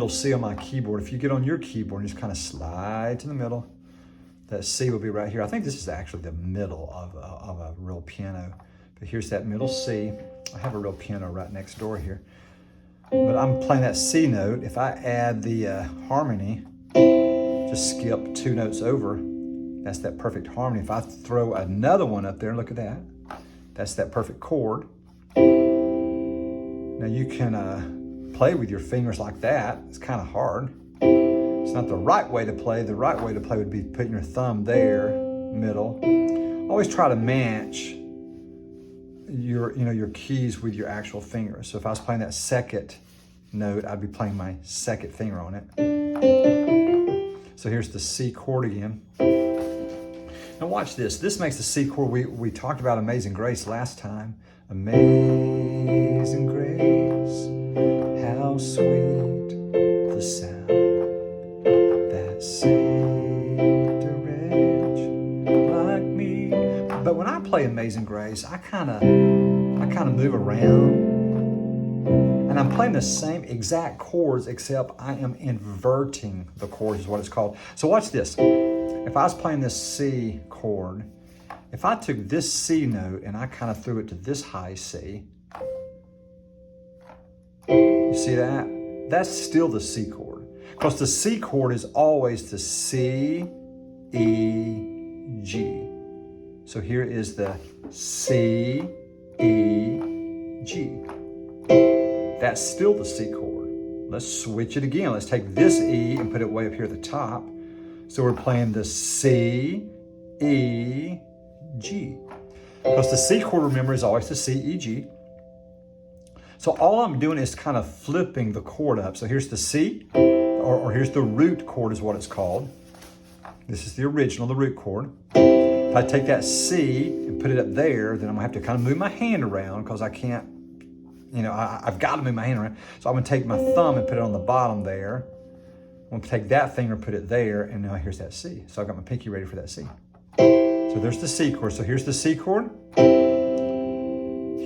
middle C on my keyboard. If you get on your keyboard and just kind of slide to the middle, that C will be right here. I think this is actually the middle of a real piano. But here's that middle C. I have a real piano right next door here. But I'm playing that C note. If I add the harmony, just skip 2 notes over, that's that perfect harmony. If I throw another one up there, look at that. That's that perfect chord. Now you can play with your fingers like that. It's kind of hard. It's not the right way to play. The right way to play would be putting your thumb there, middle. Always try to match your keys with your actual fingers. So if I was playing that second note, I'd be playing my second finger on it. So here's the C chord again. Now watch this. This makes the C chord. We talked about Amazing Grace last time. Amazing Grace, how sweet the sound that saved a wretch like me. But when I play Amazing Grace, I kind of move around, and I'm playing the same exact chords, except I am inverting the chords, is what it's called. So watch this. If I was playing this C chord, if I took this C note and I kind of threw it to this high C, you see that? That's still the C chord. Because the C chord is always the C, E, G. So here is the C, E, G. That's still the C chord. Let's switch it again. Let's take this E and put it way up here at the top. So we're playing the C, E, G. Because the C chord, remember, is always the C, E, G. So all I'm doing is kind of flipping the chord up. So here's the C, or here's the root chord is what it's called. This is the original, the root chord. If I take that C and put it up there, then I'm gonna have to kind of move my hand around because I can't, I've got to move my hand around. So I'm gonna take my thumb and put it on the bottom there. I'm gonna take that finger, put it there, and now here's that C. So I've got my pinky ready for that C. So there's the C chord. So here's the C chord.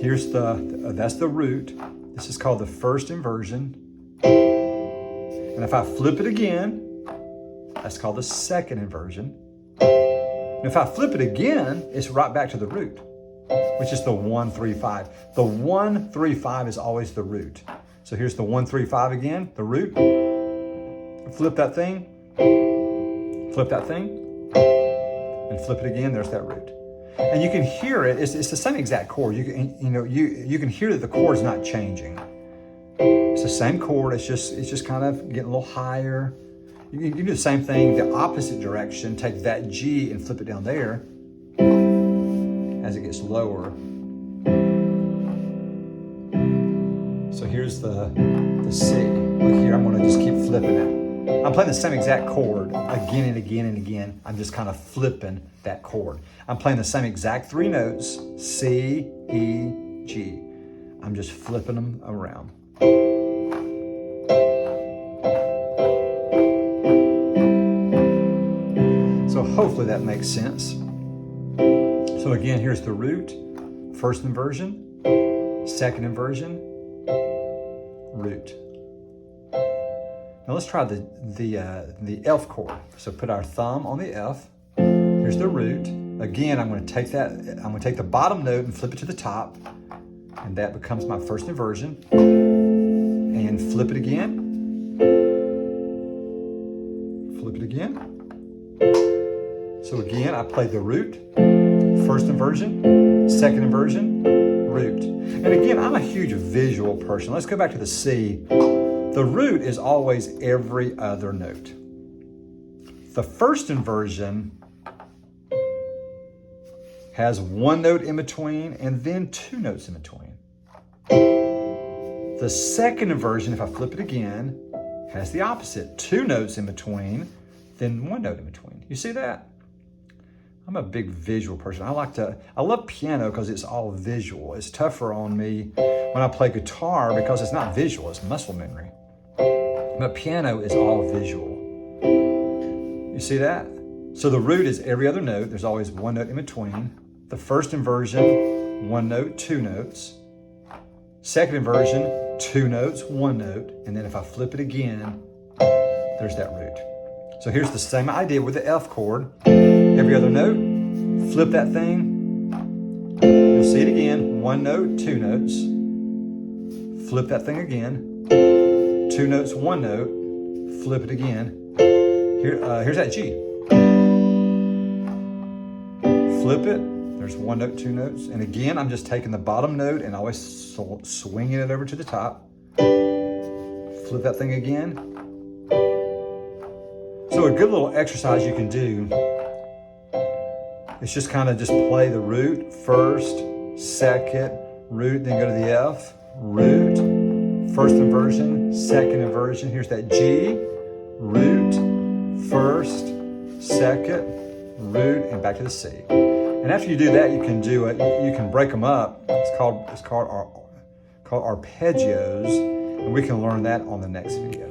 Here's that's the root. This is called the first inversion. And if I flip it again, that's called the second inversion. And if I flip it again, it's right back to the root, which is the 1, 3, 5. The 1, 3, 5 is always the root. So here's the 1, 3, 5 again, the root. Flip that thing, and flip it again, there's that root. And you can hear it, it's the same exact chord. You can hear that the chord's not changing. It's the same chord, it's just kind of getting a little higher. You can do the same thing the opposite direction, take that G and flip it down there as it gets lower. So here's the C. Look here, I'm gonna just keep flipping it. I'm playing the same exact chord again and again and again. I'm just kind of flipping that chord. I'm playing the same exact 3 notes, C, E, G. I'm just flipping them around. So hopefully that makes sense. So again, here's the root, first inversion, second inversion, root. Now let's try the F chord. So put our thumb on the F. Here's the root. Again, I'm going to take the bottom note and flip it to the top, and that becomes my first inversion. And flip it again. Flip it again. So again, I played the root, first inversion, second inversion, root. And again, I'm a huge visual person. Let's go back to the C. The root is always every other note. The first inversion has 1 note in between and then 2 notes in between. The second inversion, if I flip it again, has the opposite. 2 notes in between, then 1 note in between. You see that? I'm a big visual person. I love piano because it's all visual. It's tougher on me when I play guitar because it's not visual, it's muscle memory. But piano is all visual. You see that? So the root is every other note. There's always 1 note in between. The first inversion, 1 note, 2 notes. Second inversion, 2 notes, 1 note. And then if I flip it again, there's that root. So here's the same idea with the F chord. Every other note, flip that thing. You'll see it again. One note, two notes. Flip that thing again. Two notes, one note. Flip it again. Here's that G. Flip it. There's one note, two notes. And again, I'm just taking the bottom note and always swinging it over to the top. Flip that thing again. So a good little exercise you can do is just kind of just play the root first, second, root, then go to the F, root, first inversion, second inversion. Here's that G, root, first, second, root, and back to the C. And after you do that, you can do it. You can break them up. It's called arpeggios, and we can learn that on the next video.